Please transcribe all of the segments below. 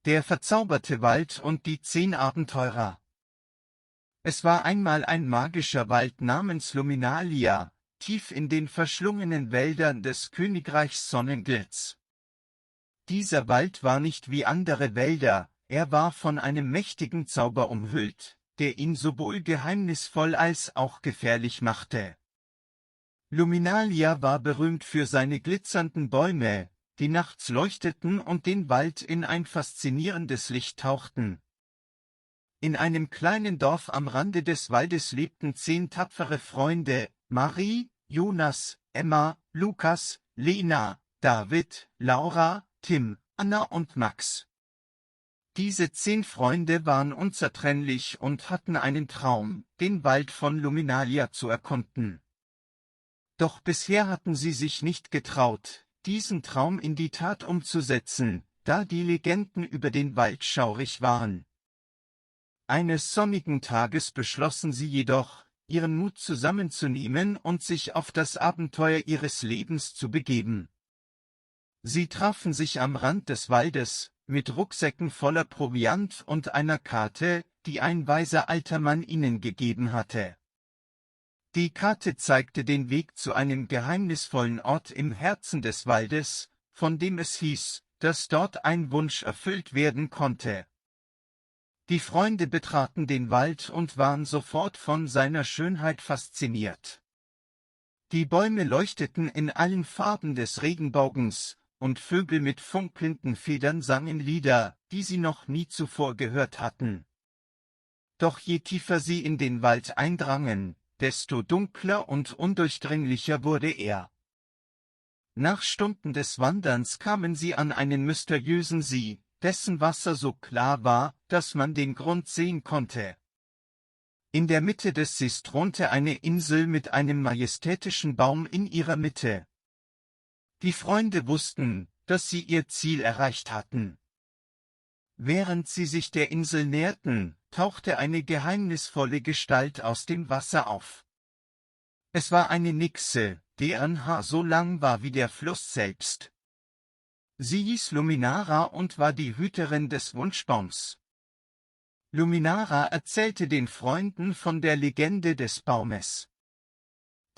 Der verzauberte Wald und die 10 Abenteurer. Es war einmal ein magischer Wald namens Luminalia, tief in den verschlungenen Wäldern des Königreichs Sonnenglitz. Dieser Wald war nicht wie andere Wälder, er war von einem mächtigen Zauber umhüllt, der ihn sowohl geheimnisvoll als auch gefährlich machte. Luminalia war berühmt für seine glitzernden Bäume, die nachts leuchteten und den Wald in ein faszinierendes Licht tauchten. In einem kleinen Dorf am Rande des Waldes lebten 10 tapfere Freunde, Marie, Jonas, Emma, Lukas, Lena, David, Laura, Tim, Anna und Max. Diese 10 Freunde waren unzertrennlich und hatten einen Traum, den Wald von Luminalia zu erkunden. Doch bisher hatten sie sich nicht getraut, diesen Traum in die Tat umzusetzen, da die Legenden über den Wald schaurig waren. Eines sonnigen Tages beschlossen sie jedoch, ihren Mut zusammenzunehmen und sich auf das Abenteuer ihres Lebens zu begeben. Sie trafen sich am Rand des Waldes, mit Rucksäcken voller Proviant und einer Karte, die ein weiser alter Mann ihnen gegeben hatte. Die Karte zeigte den Weg zu einem geheimnisvollen Ort im Herzen des Waldes, von dem es hieß, dass dort ein Wunsch erfüllt werden konnte. Die Freunde betraten den Wald und waren sofort von seiner Schönheit fasziniert. Die Bäume leuchteten in allen Farben des Regenbogens, und Vögel mit funkelnden Federn sangen Lieder, die sie noch nie zuvor gehört hatten. Doch je tiefer sie in den Wald eindrangen, desto dunkler und undurchdringlicher wurde er. Nach Stunden des Wanderns kamen sie an einen mysteriösen See, dessen Wasser so klar war, dass man den Grund sehen konnte. In der Mitte des Sees thronte eine Insel mit einem majestätischen Baum in ihrer Mitte. Die Freunde wussten, dass sie ihr Ziel erreicht hatten. Während sie sich der Insel näherten, tauchte eine geheimnisvolle Gestalt aus dem Wasser auf. Es war eine Nixe, deren Haar so lang war wie der Fluss selbst. Sie hieß Luminara und war die Hüterin des Wunschbaums. Luminara erzählte den Freunden von der Legende des Baumes.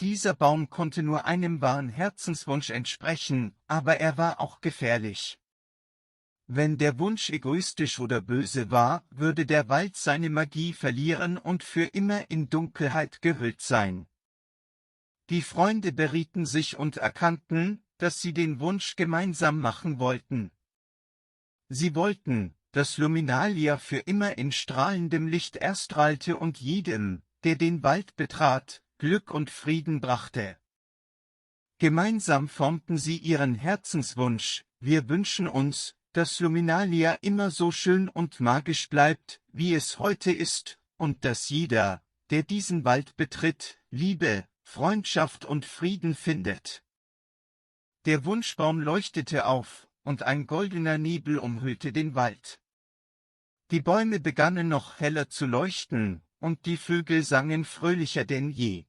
Dieser Baum konnte nur einem wahren Herzenswunsch entsprechen, aber er war auch gefährlich. Wenn der Wunsch egoistisch oder böse war, würde der Wald seine Magie verlieren und für immer in Dunkelheit gehüllt sein. Die Freunde berieten sich und erkannten, dass sie den Wunsch gemeinsam machen wollten. Sie wollten, dass Luminalia für immer in strahlendem Licht erstrahlte und jedem, der den Wald betrat, Glück und Frieden brachte. Gemeinsam formten sie ihren Herzenswunsch: Wir wünschen uns, dass Luminalia immer so schön und magisch bleibt, wie es heute ist, und dass jeder, der diesen Wald betritt, Liebe, Freundschaft und Frieden findet. Der Wunschbaum leuchtete auf, und ein goldener Nebel umhüllte den Wald. Die Bäume begannen noch heller zu leuchten, und die Vögel sangen fröhlicher denn je.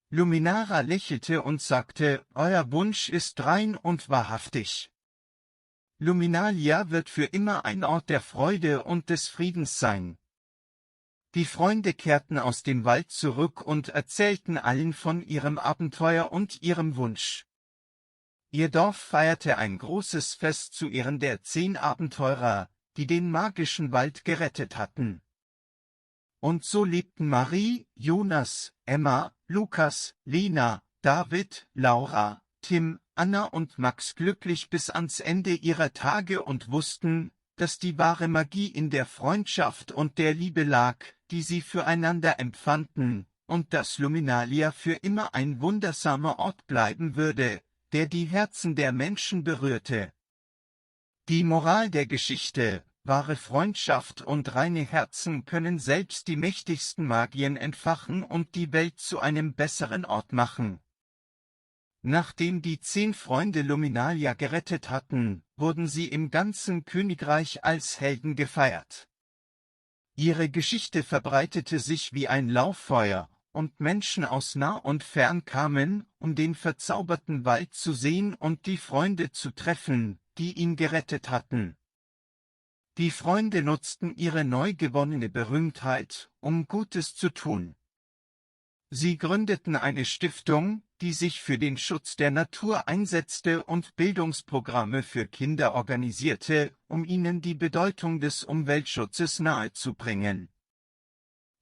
Luminara lächelte und sagte: Euer Wunsch ist rein und wahrhaftig. Luminalia wird für immer ein Ort der Freude und des Friedens sein. Die Freunde kehrten aus dem Wald zurück und erzählten allen von ihrem Abenteuer und ihrem Wunsch. Ihr Dorf feierte ein großes Fest zu Ehren der 10 Abenteurer, die den magischen Wald gerettet hatten. Und so lebten Marie, Jonas, Emma, Lukas, Lena, David, Laura, Tim, Anna und Max glücklich bis ans Ende ihrer Tage und wussten, dass die wahre Magie in der Freundschaft und der Liebe lag, die sie füreinander empfanden, und dass Luminalia für immer ein wundersamer Ort bleiben würde, der die Herzen der Menschen berührte. Die Moral der Geschichte: Wahre Freundschaft und reine Herzen können selbst die mächtigsten Magien entfachen und die Welt zu einem besseren Ort machen. Nachdem die 10 Freunde Luminalia gerettet hatten, wurden sie im ganzen Königreich als Helden gefeiert. Ihre Geschichte verbreitete sich wie ein Lauffeuer, und Menschen aus nah und fern kamen, um den verzauberten Wald zu sehen und die Freunde zu treffen, die ihn gerettet hatten. Die Freunde nutzten ihre neu gewonnene Berühmtheit, um Gutes zu tun. Sie gründeten eine Stiftung, die sich für den Schutz der Natur einsetzte und Bildungsprogramme für Kinder organisierte, um ihnen die Bedeutung des Umweltschutzes nahezubringen.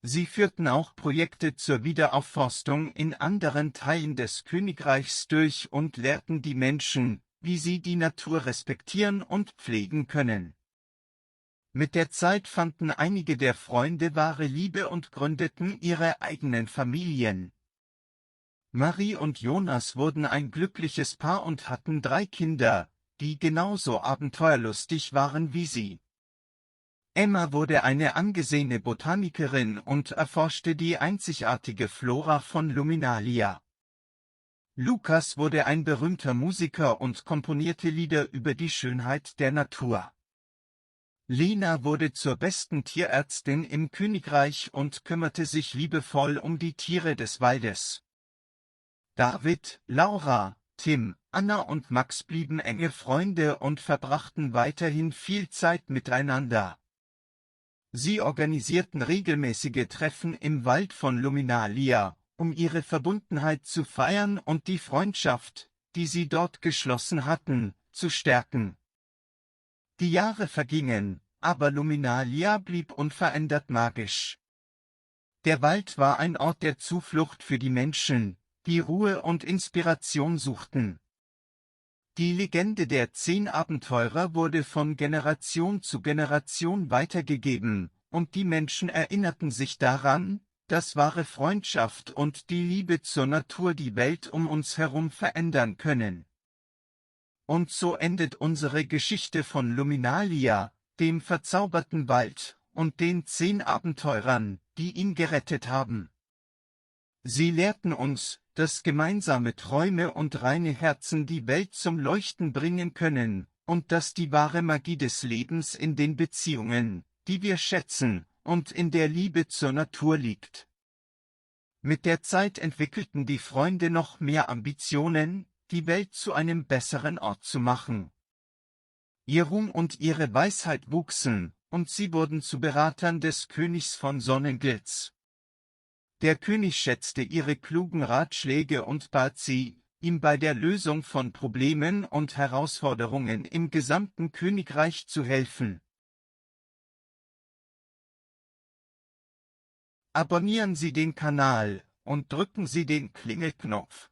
Sie führten auch Projekte zur Wiederaufforstung in anderen Teilen des Königreichs durch und lehrten die Menschen, wie sie die Natur respektieren und pflegen können. Mit der Zeit fanden einige der Freunde wahre Liebe und gründeten ihre eigenen Familien. Marie und Jonas wurden ein glückliches Paar und hatten 3 Kinder, die genauso abenteuerlustig waren wie sie. Emma wurde eine angesehene Botanikerin und erforschte die einzigartige Flora von Luminalia. Lukas wurde ein berühmter Musiker und komponierte Lieder über die Schönheit der Natur. Lena wurde zur besten Tierärztin im Königreich und kümmerte sich liebevoll um die Tiere des Waldes. David, Laura, Tim, Anna und Max blieben enge Freunde und verbrachten weiterhin viel Zeit miteinander. Sie organisierten regelmäßige Treffen im Wald von Luminalia, um ihre Verbundenheit zu feiern und die Freundschaft, die sie dort geschlossen hatten, zu stärken. Die Jahre vergingen, aber Luminalia blieb unverändert magisch. Der Wald war ein Ort der Zuflucht für die Menschen, die Ruhe und Inspiration suchten. Die Legende der 10 Abenteurer wurde von Generation zu Generation weitergegeben, und die Menschen erinnerten sich daran, dass wahre Freundschaft und die Liebe zur Natur die Welt um uns herum verändern können. Und so endet unsere Geschichte von Luminalia, dem verzauberten Wald, und den 10 Abenteurern, die ihn gerettet haben. Sie lehrten uns, dass gemeinsame Träume und reine Herzen die Welt zum Leuchten bringen können, und dass die wahre Magie des Lebens in den Beziehungen, die wir schätzen, und in der Liebe zur Natur liegt. Mit der Zeit entwickelten die Freunde noch mehr Ambitionen, die Welt zu einem besseren Ort zu machen. Ihr Ruhm und ihre Weisheit wuchsen, und sie wurden zu Beratern des Königs von Sonnenglitz. Der König schätzte ihre klugen Ratschläge und bat sie, ihm bei der Lösung von Problemen und Herausforderungen im gesamten Königreich zu helfen. Abonnieren Sie den Kanal und drücken Sie den Klingelknopf.